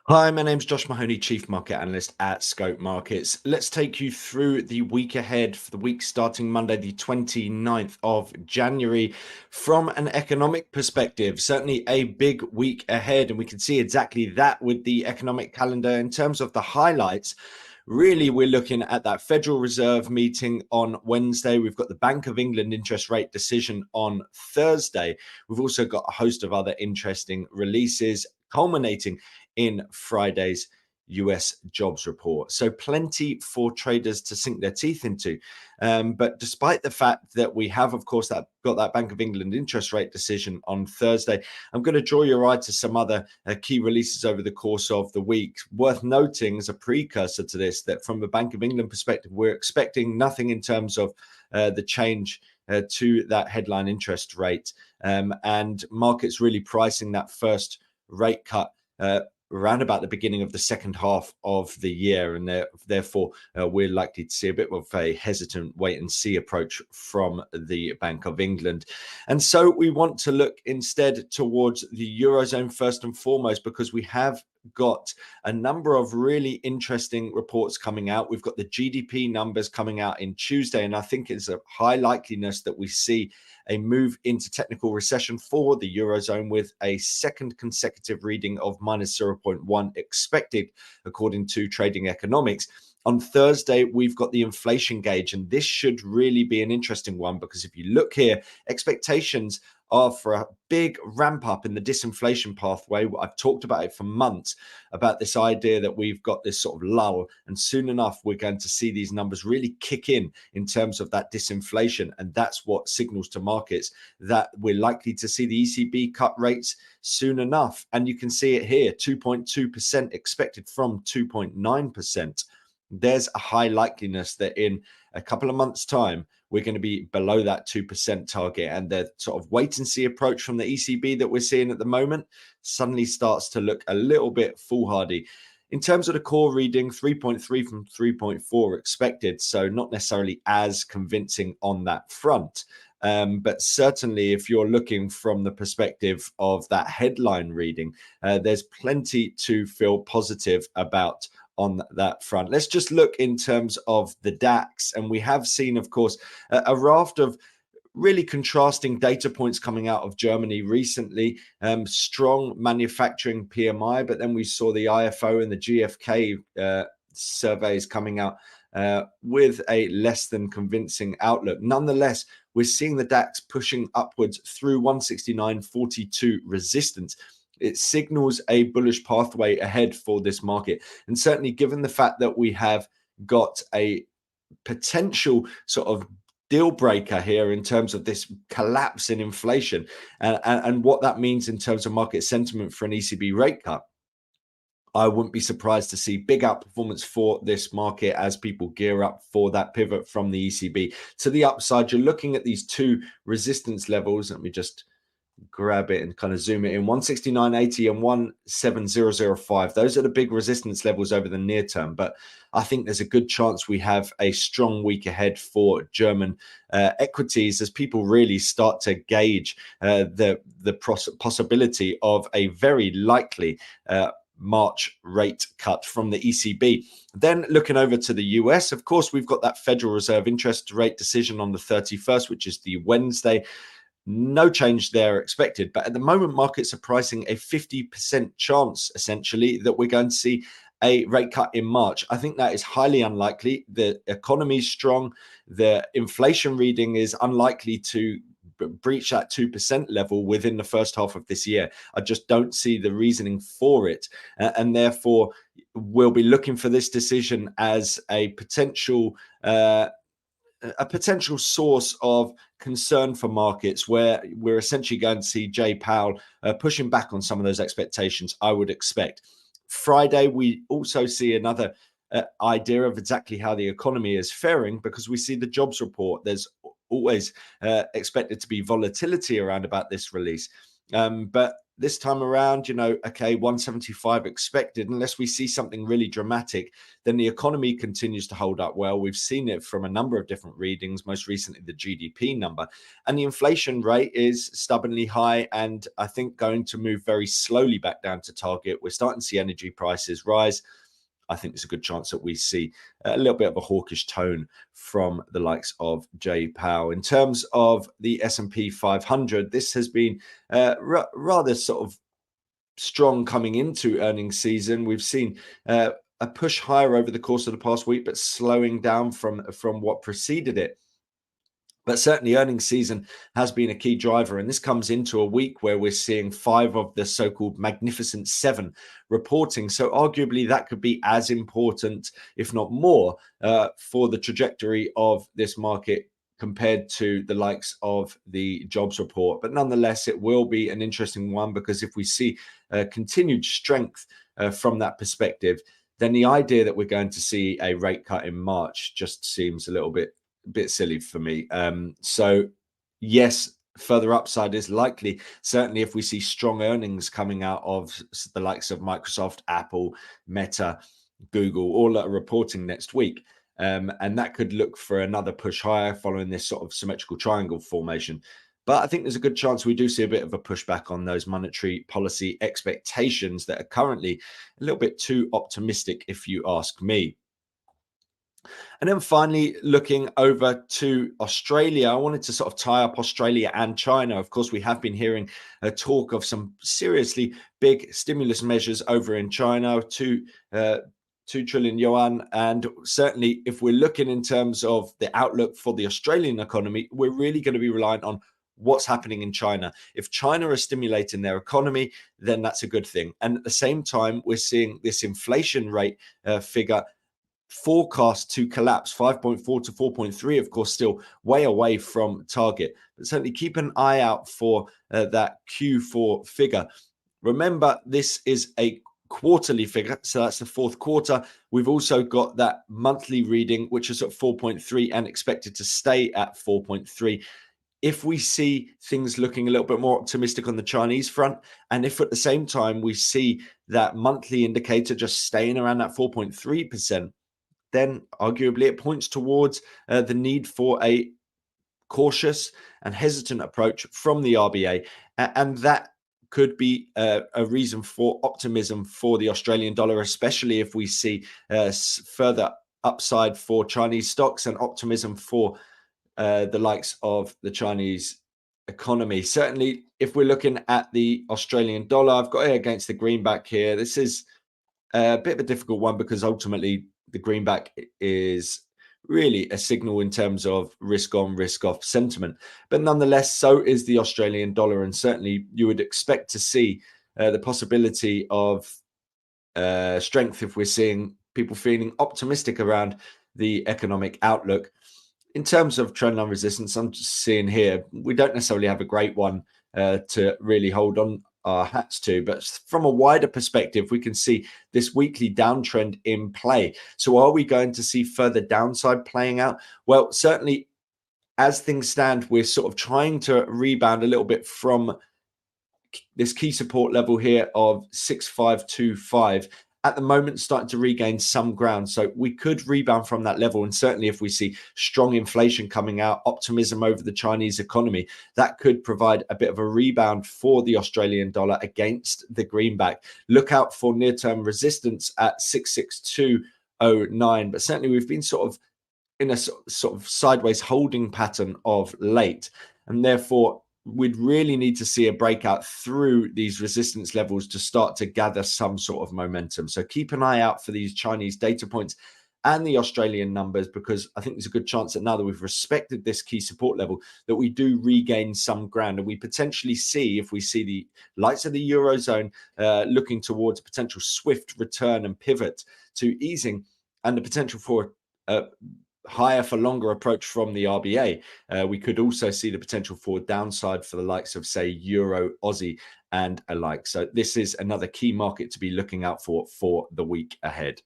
Hi, my name's Josh Mahony, Chief Market Analyst at Scope Markets. Let's take you through the week ahead for the week starting Monday, the 29th of January. From an economic perspective, certainly a big week ahead, and we can see exactly that with the economic calendar. In terms of the highlights, really, we're looking at that Federal Reserve meeting on Wednesday. We've got the Bank of England interest rate decision on Thursday. We've also got a host of other interesting releases, culminating in Friday's US jobs report. So plenty for traders to sink their teeth into. But despite the fact that we have, of course, got that Bank of England interest rate decision on Thursday, I'm going to draw your eye to some other key releases over the course of the week. Worth noting as a precursor to this, that from the Bank of England perspective, we're expecting nothing in terms of the change to that headline interest rate, and markets really pricing that first rate cut around about the beginning of the second half of the year, and therefore we're likely to see a bit of a hesitant wait and see approach from the Bank of England. And so we want to look instead towards the eurozone first and foremost, because we have got a number of really interesting reports coming out. We've got the GDP numbers coming out in Tuesday, and I think it's a high likeliness that we see a move into technical recession for the eurozone, with a second consecutive reading of minus 0.1 expected, according to Trading Economics. On Thursday, we've got the inflation gauge, and this should really be an interesting one, because if you look here, expectations are for a big ramp up in the disinflation pathway. I've talked about it for months, about this idea that we've got this sort of lull, and soon enough we're going to see these numbers really kick in terms of that disinflation, and that's what signals to markets that we're likely to see the ECB cut rates soon enough. And you can see it here, 2.2% expected from 2.9%. There's a high likeliness that in a couple of months' time, we're going to be below that 2% target. And the sort of wait and see approach from the ECB that we're seeing at the moment suddenly starts to look a little bit foolhardy. In terms of the core reading, 3.3 from 3.4 expected, so not necessarily as convincing on that front. But certainly, if you're looking from the perspective of that headline reading, there's plenty to feel positive about on that front. Let's just look in terms of the DAX, and we have seen, of course, a raft of really contrasting data points coming out of Germany recently. Strong manufacturing PMI, but then we saw the IFO and the GfK surveys coming out with a less than convincing outlook. Nonetheless, we're seeing the DAX pushing upwards through 169.42 resistance. It signals a bullish pathway ahead for this market. And certainly given the fact that we have got a potential sort of deal breaker here in terms of this collapse in inflation, and what that means in terms of market sentiment for an ECB rate cut, I wouldn't be surprised to see big outperformance for this market as people gear up for that pivot from the ECB to the upside. You're looking at these two resistance levels. Let me just grab it and kind of zoom it in. 169.80 and 17005. Those are the big resistance levels over the near term. But I think there's a good chance we have a strong week ahead for German equities, as people really start to gauge the possibility of a very likely March rate cut from the ECB. Then looking over to the US, of course, we've got that Federal Reserve interest rate decision on the 31st, which is the Wednesday. No change there expected. But at the moment, markets are pricing a 50% chance, essentially, that we're going to see a rate cut in March. I think that is highly unlikely. The economy is strong. The inflation reading is unlikely to breach that 2% level within the first half of this year. I just don't see the reasoning for it. And therefore, we'll be looking for this decision as a potential source of concern for markets, where we're essentially going to see Jay Powell pushing back on some of those expectations, I would expect. Friday, we also see another idea of exactly how the economy is faring, because we see the jobs report. There's always expected to be volatility around about this release. But this time around, okay, 175 expected. Unless we see something really dramatic, then the economy continues to hold up well. We've seen it from a number of different readings, most recently the GDP number, and the inflation rate is stubbornly high, and I think going to move very slowly back down to target. We're starting to see energy prices rise. I think there's a good chance that we see a little bit of a hawkish tone from the likes of Jay Powell. In terms of the S&P 500, this has been rather sort of strong coming into earnings season. We've seen a push higher over the course of the past week, but slowing down from what preceded it. But certainly earnings season has been a key driver. And this comes into a week where we're seeing 5 of the so-called Magnificent 7 reporting. So arguably that could be as important, if not more, for the trajectory of this market compared to the likes of the jobs report. But nonetheless, it will be an interesting one, because if we see continued strength from that perspective, then the idea that we're going to see a rate cut in March just seems a little bit silly for me. So yes, further upside is likely, certainly if we see strong earnings coming out of the likes of Microsoft, Apple, Meta, Google, all that are reporting next week. And that could look for another push higher following this sort of symmetrical triangle formation. But I think there's a good chance we do see a bit of a pushback on those monetary policy expectations that are currently a little bit too optimistic, if you ask me. And then finally, looking over to Australia, I wanted to sort of tie up Australia and China. Of course, we have been hearing a talk of some seriously big stimulus measures over in China, 2 trillion yuan. And certainly, if we're looking in terms of the outlook for the Australian economy, we're really going to be reliant on what's happening in China. If China is stimulating their economy, then that's a good thing. And at the same time, we're seeing this inflation rate figure forecast to collapse, 5.4 to 4.3, of course, still way away from target. But certainly keep an eye out for that Q4 figure. Remember, this is a quarterly figure, so that's the fourth quarter. We've also got that monthly reading, which is at 4.3 and expected to stay at 4.3. If we see things looking a little bit more optimistic on the Chinese front, and if at the same time we see that monthly indicator just staying around that 4.3%, then arguably it points towards the need for a cautious and hesitant approach from the RBA. And that could be a reason for optimism for the Australian dollar, especially if we see further upside for Chinese stocks and optimism for the likes of the Chinese economy. Certainly, if we're looking at the Australian dollar, I've got it against the greenback here. This is a bit of a difficult one, because ultimately the greenback is really a signal in terms of risk on, risk off sentiment. But nonetheless, so is the Australian dollar. And certainly you would expect to see the possibility of strength if we're seeing people feeling optimistic around the economic outlook. In terms of trendline resistance, I'm just seeing here, we don't necessarily have a great one to really hold on our hats to, but from a wider perspective, we can see this weekly downtrend in play. So are we going to see further downside playing out? Well, certainly as things stand, we're sort of trying to rebound a little bit from this key support level here of 6525. At the moment, starting to regain some ground. So we could rebound from that level. And certainly if we see strong inflation coming out, optimism over the Chinese economy, that could provide a bit of a rebound for the Australian dollar against the greenback. Look out for near-term resistance at 66209. But certainly we've been sort of in a sort of sideways holding pattern of late. And therefore, we'd really need to see a breakout through these resistance levels to start to gather some sort of momentum. So keep an eye out for these Chinese data points and the Australian numbers, because I think there's a good chance that now that we've respected this key support level, that we do regain some ground. And we potentially see, if we see the lights of the eurozone looking towards a potential swift return and pivot to easing, and the potential for higher for longer approach from the RBA, we could also see the potential for downside for the likes of, say, Euro, Aussie and alike. So this is another key market to be looking out for the week ahead.